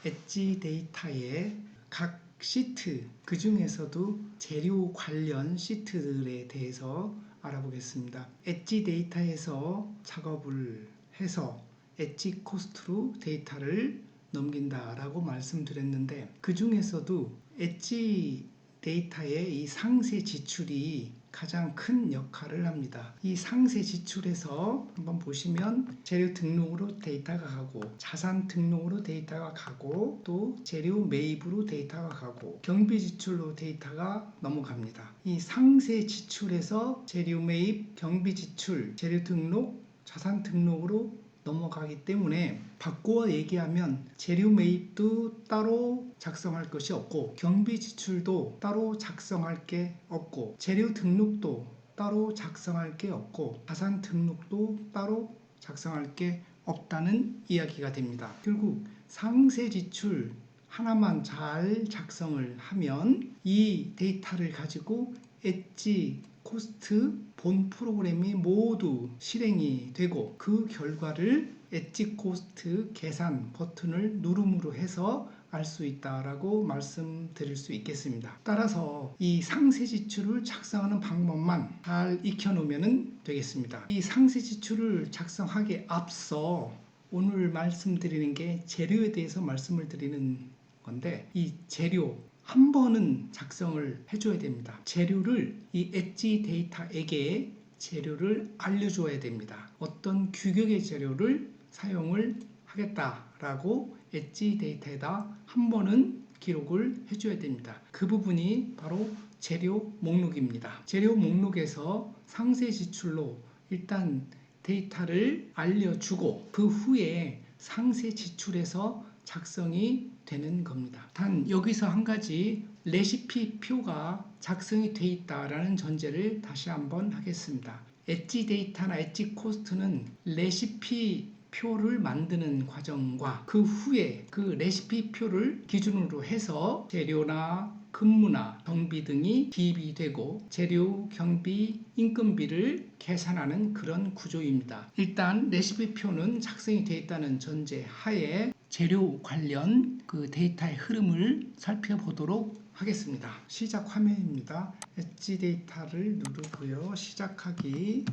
엣지 데이터의 각 시트, 그 중에서도 재료 관련 시트들에 대해서 알아보겠습니다. 엣지 데이터에서 작업을 해서 엣지 코스트로 데이터를 넘긴다라고 말씀드렸는데, 그 중에서도 엣지 데이터의 이 상세 지출이 가장 큰 역할을 합니다. 이 상세 지출에서 한번 보시면 재료 등록으로 데이터가 가고, 자산 등록으로 데이터가 가고, 또 재료 매입으로 데이터가 가고, 경비 지출로 데이터가 넘어갑니다. 이 상세 지출에서 재료 매입, 경비 지출, 재료 등록, 자산 등록으로 넘어가기 때문에 바꾸어 얘기하면 재료 매입도 따로 작성할 것이 없고, 경비 지출도 따로 작성할 게 없고, 재료 등록도 따로 작성할 게 없고, 자산 등록도 따로 작성할 게 없다는 이야기가 됩니다. 결국 상세 지출 하나만 잘 작성을 하면 이 데이터를 가지고 엣지 코스트 본 프로그램이 모두 실행이 되고, 그 결과를 엣지 코스트 계산 버튼을 누름으로 해서 알 수 있다라고 말씀드릴 수 있겠습니다. 따라서 이 상세 지출을 작성하는 방법만 잘 익혀놓으면 되겠습니다. 이 상세 지출을 작성하기에 앞서 오늘 말씀드리는 게 재료에 대해서 말씀을 드리는 건데, 이 재료 한 번은 작성을 해줘야 됩니다. 재료를 이 엣지 데이터에게 재료를 알려줘야 됩니다. 어떤 규격의 재료를 사용을 하겠다라고 엣지 데이터에다 한 번은 기록을 해줘야 됩니다. 그 부분이 바로 재료 목록입니다. 재료 목록에서 상세 지출로 일단 데이터를 알려주고, 그 후에 상세 지출에서 작성이 되는 겁니다. 단 여기서 한 가지 레시피 표가 작성이 돼 있다라는 전제를 다시 한번 하겠습니다. 엣지 데이터나 엣지 코스트는 레시피 표를 만드는 과정과 그 후에 그 레시피 표를 기준으로 해서 재료나 근무나 경비 등이 기입이 되고, 재료, 경비, 인건비를 계산하는 그런 구조입니다. 일단 레시피 표는 작성이 되어 있다는 전제 하에 재료 관련 그 데이터의 흐름을 살펴보도록 하겠습니다. 시작 화면입니다. 엣지 데이터를 누르고요. 시작하기,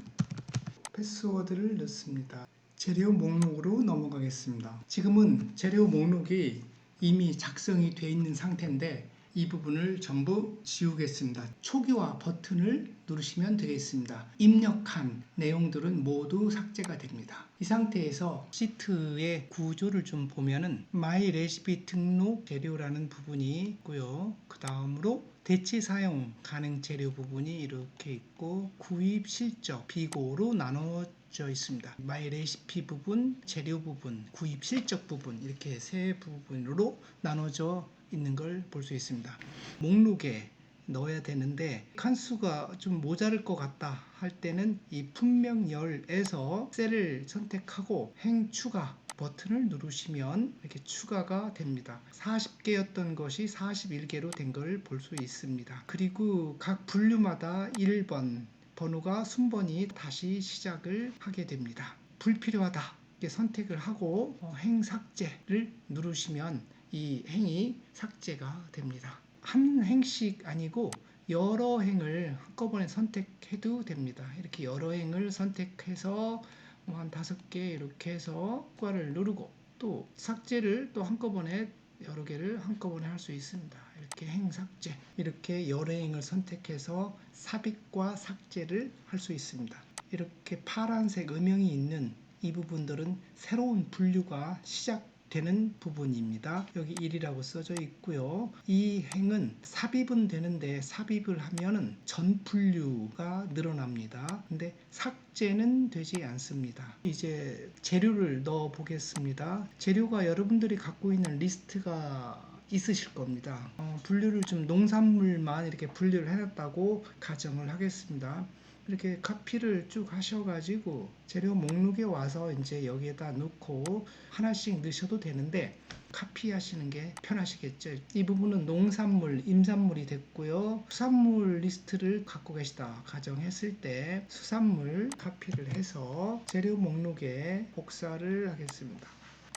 패스워드를 넣습니다. 재료 목록으로 넘어가겠습니다. 지금은 재료 목록이 이미 작성이 되어 있는 상태인데, 이 부분을 전부 지우겠습니다. 초기화 버튼을 누르시면 되겠습니다. 입력한 내용들은 모두 삭제가 됩니다. 이 상태에서 시트의 구조를 좀 보면은 마이 레시피 등록 재료라는 부분이 있고요. 그 다음으로 대체 사용 가능 재료 부분이 이렇게 있고, 구입 실적 비고로 나눠져 있습니다. 마이 레시피 부분, 재료 부분, 구입 실적 부분, 이렇게 세 부분으로 나눠져 있는 걸 볼 수 있습니다. 목록에 넣어야 되는데 칸수가 좀 모자랄 것 같다 할 때는 이 품명열에서 셀을 선택하고 행 추가 버튼을 누르시면 이렇게 추가가 됩니다. 40개였던 것이 41개로 된 걸 볼 수 있습니다. 그리고 각 분류마다 1번 번호가 순번이 다시 시작을 하게 됩니다. 불필요하다 이렇게 선택을 하고 행 삭제를 누르시면 이 행이 삭제가 됩니다. 한 행씩 아니고 여러 행을 한꺼번에 선택해도 됩니다. 이렇게 여러 행을 선택해서 한 5개 이렇게 해서 효과를 누르고, 또 삭제를 또 한꺼번에 여러 개를 한꺼번에 할 수 있습니다. 이렇게 행 삭제, 이렇게 여러 행을 선택해서 삽입과 삭제를 할 수 있습니다. 이렇게 파란색 음영이 있는 이 부분들은 새로운 분류가 시작되는 부분입니다. 여기 1이라고 써져 있고요. 이 행은 삽입은 되는데 삽입을 하면은 전 분류가 늘어납니다. 근데 삭제는 되지 않습니다. 이제 재료를 넣어 보겠습니다. 재료가 여러분들이 갖고 있는 리스트가 있으실 겁니다. 분류를 좀 농산물만 이렇게 분류를 해놨다고 가정을 하겠습니다. 이렇게 카피를 쭉 하셔가지고 재료 목록에 와서 이제 여기에다 넣고 하나씩 넣으셔도 되는데, 카피하시는 게 편하시겠죠. 이 부분은 농산물, 임산물이 됐고요. 수산물 리스트를 갖고 계시다 가정했을 때 수산물 카피를 해서 재료 목록에 복사를 하겠습니다.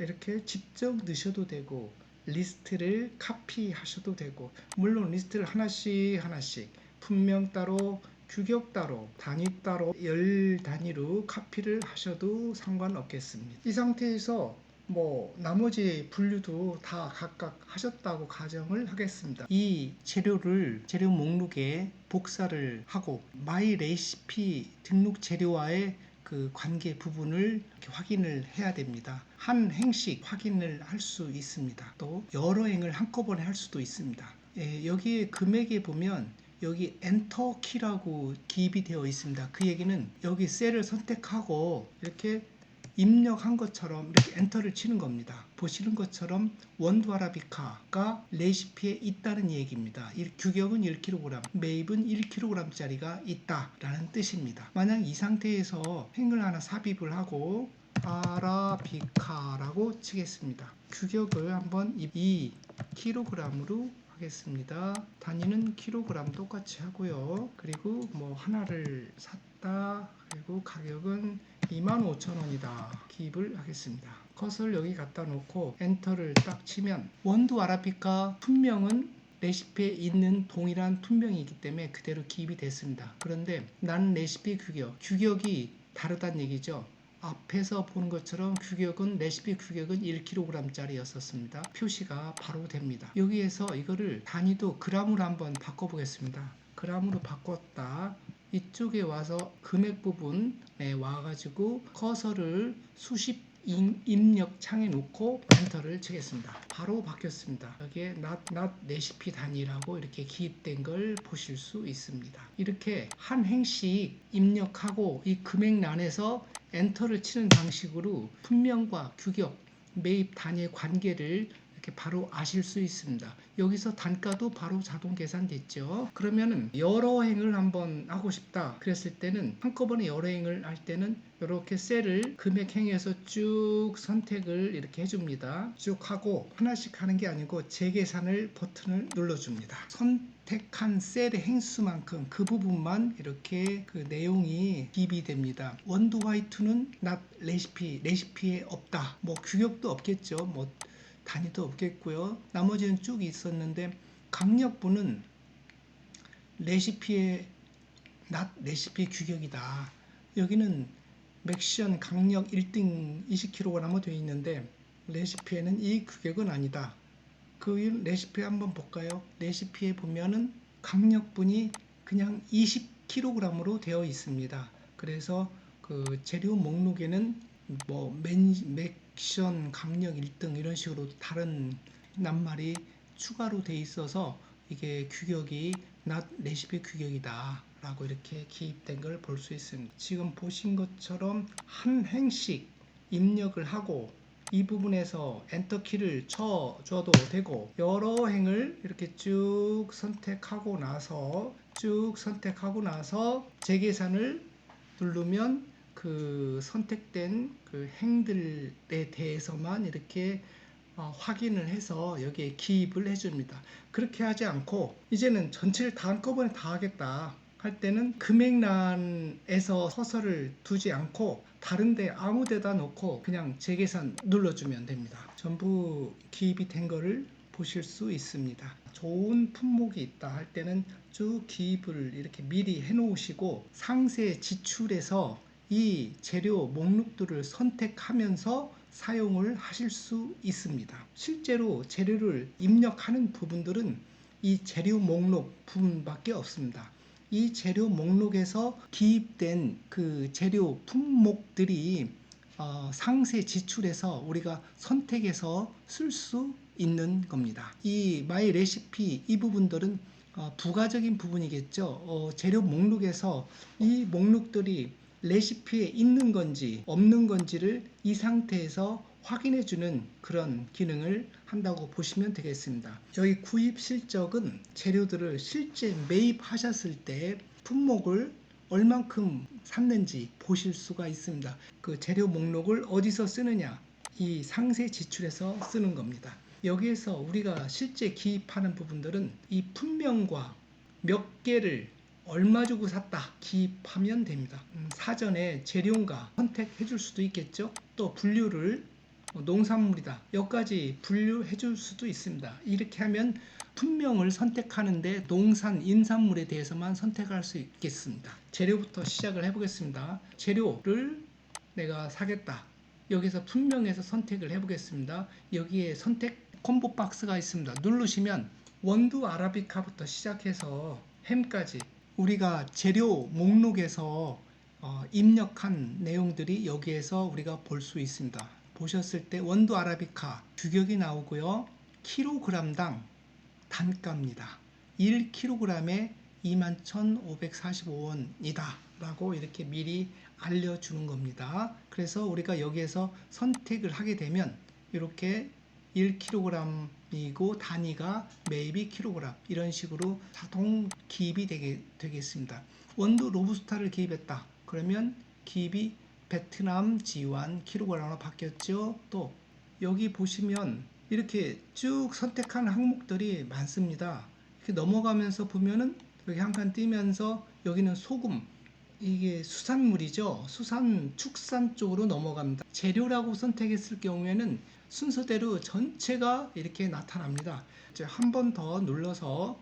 이렇게 직접 넣으셔도 되고, 리스트를 카피하셔도 되고, 물론 리스트를 하나씩 품명 따로, 규격 따로, 단위 따로, 열 단위로 카피를 하셔도 상관없겠습니다. 이 상태에서 나머지 분류도 다 각각 하셨다고 가정을 하겠습니다. 이 재료 목록에 복사를 하고 마이 레시피 등록 재료와의 그 관계 부분을 이렇게 확인을 해야 됩니다. 한 행씩 확인을 할 수 있습니다. 또 여러 행을 한꺼번에 할 수도 있습니다. 여기에 금액에 보면 여기 엔터 키라고 기입이 되어 있습니다. 그 얘기는 여기 셀을 선택하고 이렇게 입력한 것처럼 이렇게 엔터를 치는 겁니다. 보시는 것처럼 원두 아라비카가 레시피에 있다는 얘기입니다. 규격은 1kg, 매입은 1kg짜리가 있다라는 뜻입니다. 만약 이 상태에서 행을 하나 삽입을 하고 아라비카라고 치겠습니다. 규격을 한번 2kg으로 하겠습니다. 단위는 킬로그램 똑같이 하고요. 그리고 하나를 샀다. 그리고 가격은 25,000원이다. 기입을 하겠습니다. 컷을 여기 갖다 놓고 엔터를 딱 치면 원두 아라비카 품명은 레시피에 있는 동일한 품명이기 때문에 그대로 기입이 됐습니다. 그런데 나는 레시피 규격이 다르다는 얘기죠. 앞에서 보는 것처럼 레시피 규격은 1kg짜리였었습니다. 표시가 바로 됩니다. 여기에서 이거를 단위도 g으로 한번 바꿔보겠습니다. g으로 바꿨다. 이쪽에 와서 금액 부분에 와가지고 커서를 수십 입력 창에 놓고 엔터를 치겠습니다. 바로 바뀌었습니다. 여기에 not 레시피 단위라고 이렇게 기입된 걸 보실 수 있습니다. 이렇게 한 행씩 입력하고 이 금액란에서 엔터를 치는 방식으로 품명과 규격, 매입 단위의 관계를 이렇게 바로 아실 수 있습니다. 여기서 단가도 바로 자동 계산됐죠. 그러면은 여러 행을 한번 하고 싶다 그랬을 때는 한꺼번에 여러 행을 할 때는 이렇게 셀을 금액 행에서 쭉 선택을 이렇게 해줍니다. 쭉 하고 하나씩 하는 게 아니고 재계산을 버튼을 눌러줍니다. 선택한 셀의 행수만큼 그 부분만 이렇게 그 내용이 기입이 됩니다. 원두 화이트는 not 레시피에 없다. 규격도 없겠죠. 단위도 없겠고요. 나머지는 쭉 있었는데 강력분은 레시피에 not 레시피 규격이다. 여기는 맥션 강력 1등 20kg으로 되어 있는데 레시피에는 이 규격은 아니다. 그 레시피 한번 볼까요? 레시피에 보면은 강력분이 그냥 20kg으로 되어 있습니다. 그래서 그 재료 목록에는 맥션 강력 1등 이런 식으로 다른 낱말이 추가로 돼 있어서 이게 규격이 not 레시피 규격이다 라고 이렇게 기입된 걸 볼 수 있습니다. 지금 보신 것처럼 한 행씩 입력을 하고 이 부분에서 엔터 키를 쳐줘도 되고 여러 행을 이렇게 쭉 선택하고 나서 재계산을 누르면 그 선택된 그 행들에 대해서만 이렇게 확인을 해서 여기에 기입을 해줍니다. 그렇게 하지 않고 이제는 전체를 다 한꺼번에 다 하겠다 할 때는 금액란에서 커서를 두지 않고 다른데 아무 데다 놓고 그냥 재계산 눌러주면 됩니다. 전부 기입이 된 거를 보실 수 있습니다. 좋은 품목이 있다 할 때는 쭉 기입을 이렇게 미리 해 놓으시고 상세 지출에서 이 재료 목록들을 선택하면서 사용을 하실 수 있습니다. 실제로 재료를 입력하는 부분들은 이 재료 목록 부분밖에 없습니다. 이 재료 목록에서 기입된 그 재료 품목들이 상세 지출에서 우리가 선택해서 쓸 수 있는 겁니다. 이 마이 레시피 이 부분들은 부가적인 부분이겠죠. 재료 목록에서 이 목록들이 레시피에 있는 건지 없는 건지를 이 상태에서 확인해 주는 그런 기능을 한다고 보시면 되겠습니다. 여기 구입 실적은 재료들을 실제 매입하셨을 때 품목을 얼만큼 샀는지 보실 수가 있습니다. 그 재료 목록을 어디서 쓰느냐, 이 상세 지출에서 쓰는 겁니다. 여기에서 우리가 실제 기입하는 부분들은 이 품명과 몇 개를 얼마 주고 샀다 기입하면 됩니다. 사전에 재료가 선택해 줄 수도 있겠죠. 또 분류를 농산물이다. 여기까지 분류해 줄 수도 있습니다. 이렇게 하면 품명을 선택하는데 농산, 인산물에 대해서만 선택할 수 있겠습니다. 재료부터 시작을 해보겠습니다. 재료를 내가 사겠다. 여기서 품명에서 선택을 해보겠습니다. 여기에 선택 콤보 박스가 있습니다. 누르시면 원두 아라비카부터 시작해서 햄까지 우리가 재료 목록에서 입력한 내용들이 여기에서 우리가 볼 수 있습니다. 보셨을 때 원두 아라비카 규격이 나오고요. 킬로그램당 단가입니다. 1kg에 21,545원이다 라고 이렇게 미리 알려주는 겁니다. 그래서 우리가 여기에서 선택을 하게 되면 이렇게 1kg이고 단위가 매입이 kg 이런 식으로 자동 기입이 되겠습니다. 원두 로부스타를 기입했다. 그러면 기입이 베트남 지완 kg로 바뀌었죠. 또 여기 보시면 이렇게 쭉 선택한 항목들이 많습니다. 이렇게 넘어가면서 보면은 여기 한 칸 띄면서 여기는 소금, 이게 수산물이죠. 축산 쪽으로 넘어갑니다. 재료라고 선택했을 경우에는 순서대로 전체가 이렇게 나타납니다. 이제 한 번 더 눌러서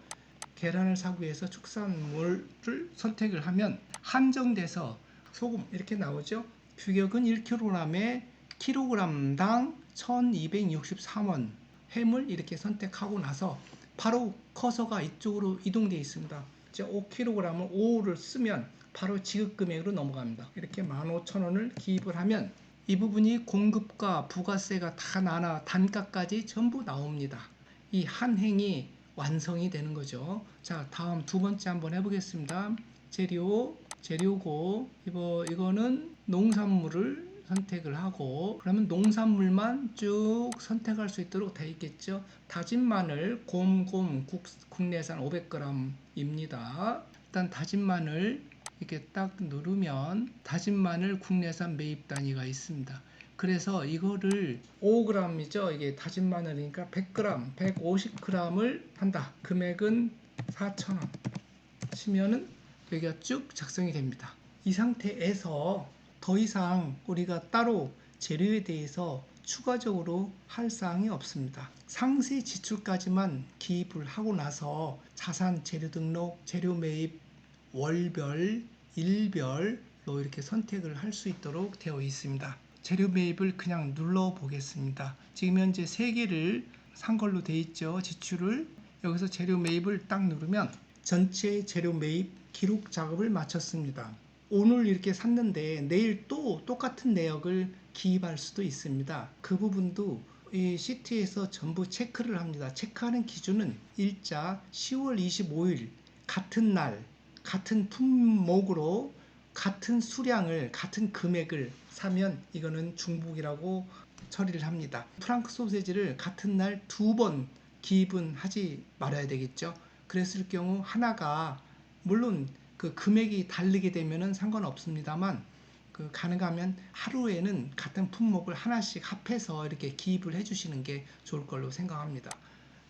계란을 사기 위해서 축산물을 선택을 하면 한정돼서 소금 이렇게 나오죠. 규격은 1kg에 킬로그램당 1263원. 햄을 이렇게 선택하고 나서 바로 커서가 이쪽으로 이동되어 있습니다. 이제 5kg을 5를 쓰면 바로 지급 금액으로 넘어갑니다. 이렇게 15,000원을 기입을 하면 이 부분이 공급과 부가세가 다 나나 단가까지 전부 나옵니다. 이 한 행이 완성이 되는 거죠. 자, 다음 두 번째 한번 해보겠습니다. 재료고 이거는 농산물을 선택을 하고 그러면 농산물만 쭉 선택할 수 있도록 되어 있겠죠. 다진 마늘 곰 국내산 500g입니다. 일단 다진 마늘 이렇게 딱 누르면 다진 마늘 국내산 매입 단위가 있습니다. 그래서 이거를 5g이죠. 이게 다진 마늘이니까 100g, 150g을 한다. 금액은 4,000원 치면은 여기가 쭉 작성이 됩니다. 이 상태에서 더 이상 우리가 따로 재료에 대해서 추가적으로 할 사항이 없습니다. 상세 지출까지만 기입을 하고 나서 자산 재료 등록, 재료 매입, 월별, 일별로 이렇게 선택을 할 수 있도록 되어 있습니다. 재료 매입을 그냥 눌러 보겠습니다. 지금 현재 3개를 산 걸로 되어 있죠. 지출을 여기서 재료 매입을 딱 누르면 전체 재료 매입 기록 작업을 마쳤습니다. 오늘 이렇게 샀는데 내일 또 똑같은 내역을 기입할 수도 있습니다. 그 부분도 이 시트에서 전부 체크를 합니다. 체크하는 기준은 일자 10월 25일 같은 날 같은 품목으로 같은 수량을 같은 금액을 사면 이거는 중복이라고 처리를 합니다. 프랑크 소세지를 같은 날 2번 기입은 하지 말아야 되겠죠. 그랬을 경우 하나가 물론 그 금액이 다르게 되면은 상관없습니다만 가능하면 하루에는 같은 품목을 하나씩 합해서 이렇게 기입을 해주시는 게 좋을 걸로 생각합니다.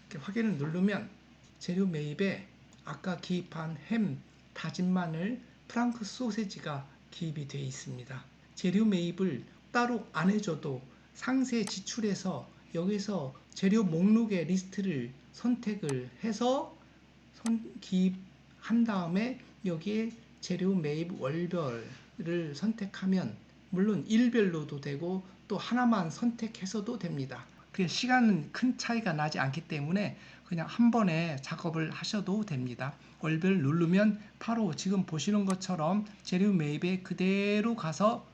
이렇게 확인을 누르면 재료 매입에 아까 기입한 햄, 다진 마늘, 프랑크 소세지가 기입이 되어 있습니다. 재료 매입을 따로 안 해줘도 상세 지출에서 여기서 재료 목록의 리스트를 선택을 해서 기입한 다음에 여기에 재료 매입 월별을 선택하면 물론 일별로도 되고 또 하나만 선택해서도 됩니다. 그 시간은 큰 차이가 나지 않기 때문에 그냥 한 번에 작업을 하셔도 됩니다. 월별 누르면 바로 지금 보시는 것처럼 재료 매입에 그대로 가서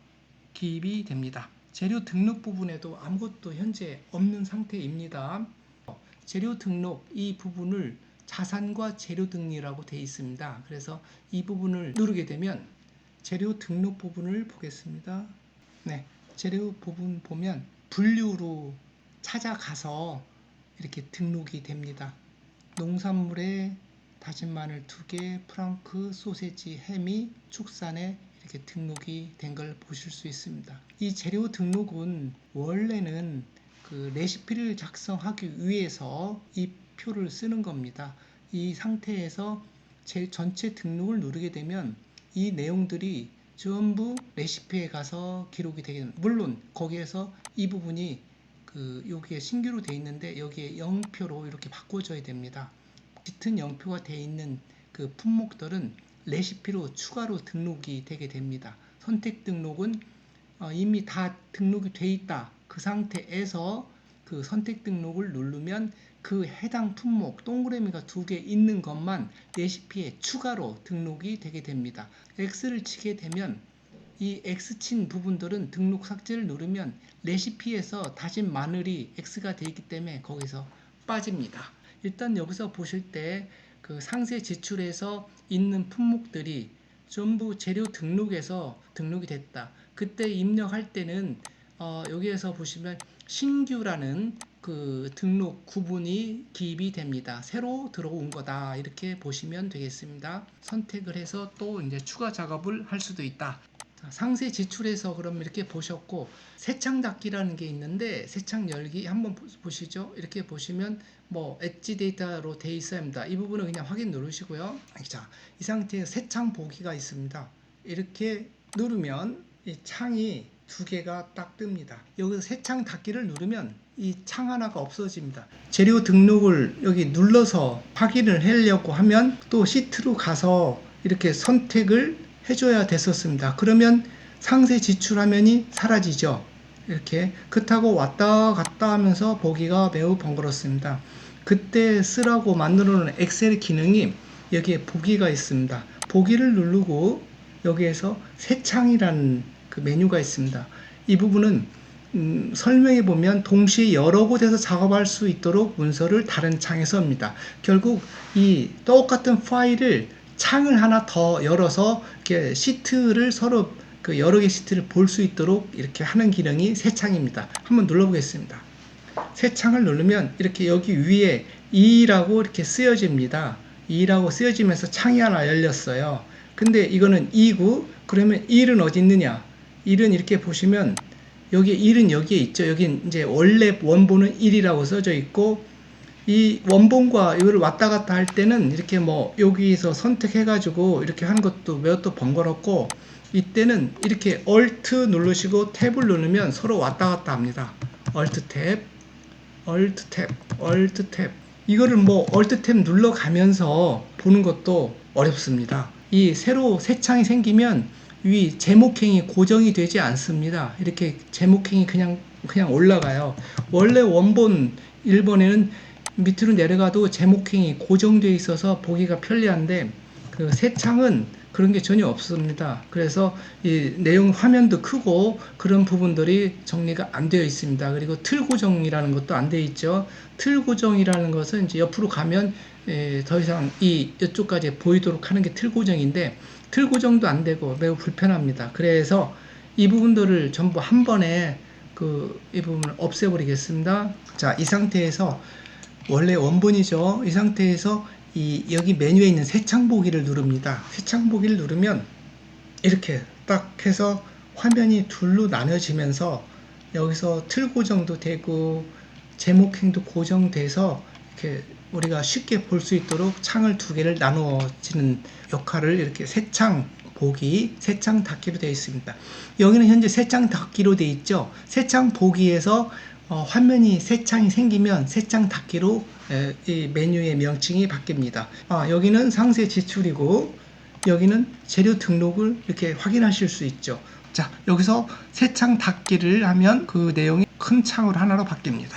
기입이 됩니다. 재료 등록 부분에도 아무것도 현재 없는 상태입니다. 재료 등록 이 부분을 자산과 재료 등이라고 되어 있습니다. 그래서 이 부분을 누르게 되면 재료 등록 부분을 보겠습니다. 네, 재료 부분 보면 분류로 찾아가서 이렇게 등록이 됩니다. 농산물에 다진 마늘 2개, 프랑크 소세지, 햄이 축산에 이렇게 등록이 된 걸 보실 수 있습니다. 이 재료 등록은 원래는 그 레시피를 작성하기 위해서 이 표를 쓰는 겁니다. 이 상태에서 전체 등록을 누르게 되면 이 내용들이 전부 레시피에 가서 기록이 되게 됩니다. 물론 거기에서 이 부분이 여기에 신규로 되어 있는데 여기에 0표로 이렇게 바꿔줘야 됩니다. 짙은 0표가 되어 있는 그 품목들은 레시피로 추가로 등록이 되게 됩니다. 선택 등록은 이미 다 등록이 돼 있다. 그 상태에서 그 선택 등록을 누르면 그 해당 품목 동그라미가 2개 있는 것만 레시피에 추가로 등록이 되게 됩니다. X를 치게 되면 이 X 친 부분들은 등록 삭제를 누르면 레시피에서 다진 마늘이 X가 되어 있기 때문에 거기서 빠집니다. 일단 여기서 보실 때 그 상세 지출에서 있는 품목들이 전부 재료 등록에서 등록이 됐다. 그때 입력할 때는 여기에서 보시면 신규라는 그 등록 구분이 기입이 됩니다. 새로 들어온 거다 이렇게 보시면 되겠습니다. 선택을 해서 또 이제 추가 작업을 할 수도 있다. 상세 지출에서 그럼 이렇게 보셨고 새창 닫기라는 게 있는데 새창 열기 한번 보시죠. 이렇게 보시면 뭐 엣지 데이터로 되어 있어야 합니다. 이 부분은 그냥 확인 누르시고요. 자, 이 상태에서 새창 보기가 있습니다. 이렇게 누르면 이 창이 2개가 딱 뜹니다. 여기서 새창 닫기를 누르면 이 창 하나가 없어집니다. 재료 등록을 여기 눌러서 확인을 하려고 하면 또 시트로 가서 이렇게 선택을 해줘야 됐었습니다. 그러면 상세 지출 화면이 사라지죠. 이렇게 그렇다고 왔다 갔다 하면서 보기가 매우 번거롭습니다. 그때 쓰라고 만들어 놓은 엑셀 기능이 여기에 보기가 있습니다. 보기를 누르고 여기에서 새 창이라는 그 메뉴가 있습니다. 이 부분은 설명해 보면 동시에 여러 곳에서 작업할 수 있도록 문서를 다른 창에서 합니다. 결국 이 똑같은 파일을 창을 하나 더 열어서 이렇게 시트를 서로 그 여러 개 시트를 볼 수 있도록 이렇게 하는 기능이 새 창입니다. 한번 눌러보겠습니다. 새 창을 누르면 이렇게 여기 위에 2라고 이렇게 쓰여집니다. 2라고 쓰여지면서 창이 하나 열렸어요. 근데 이거는 2고 그러면 1은 어디 있느냐? 1은 이렇게 보시면 여기 1은 여기에 있죠. 여기 이제 원래 원본은 1이라고 써져 있고 이 원본과 이걸 왔다 갔다 할 때는 이렇게 뭐 여기서 선택해 가지고 이렇게 하는 것도 매우 또 번거롭고 이때는 이렇게 Alt 누르시고 탭을 누르면 서로 왔다 갔다 합니다. Alt 탭, Alt 탭, Alt 탭. 이거를 뭐 Alt 탭 눌러가면서 보는 것도 어렵습니다. 이 새로 새 창이 생기면 위 제목행이 고정이 되지 않습니다. 이렇게 제목행이 그냥 올라가요. 원래 원본 1번에는 밑으로 내려가도 제목행이 고정되어 있어서 보기가 편리한데 그 새 창은 그런 게 전혀 없습니다. 그래서 이 내용 화면도 크고 그런 부분들이 정리가 안 되어 있습니다. 그리고 틀 고정이라는 것도 안 되어 있죠. 틀 고정이라는 것은 이제 옆으로 가면 더 이상 이쪽까지 보이도록 하는 게 틀 고정인데 틀 고정도 안 되고 매우 불편합니다. 그래서 이 부분들을 전부 한 번에 이 부분을 없애버리겠습니다. 자, 이 상태에서 원래 원본이죠. 이 상태에서 여기 메뉴에 있는 새 창 보기를 누릅니다. 새 창 보기를 누르면 이렇게 딱 해서 화면이 둘로 나눠지면서 여기서 틀 고정도 되고 제목행도 고정돼서 이렇게 우리가 쉽게 볼 수 있도록 창을 2개를 나누어지는 역할을 이렇게 새 창 보기, 새 창 닫기로 되어 있습니다. 여기는 현재 새 창 닫기로 되어 있죠. 새 창 보기에서 화면이 새 창이 생기면 새 창 닫기로 이 메뉴의 명칭이 바뀝니다. 여기는 상세 지출이고 여기는 재료 등록을 이렇게 확인하실 수 있죠. 자, 여기서 새 창 닫기를 하면 그 내용이 큰 창으로 하나로 바뀝니다.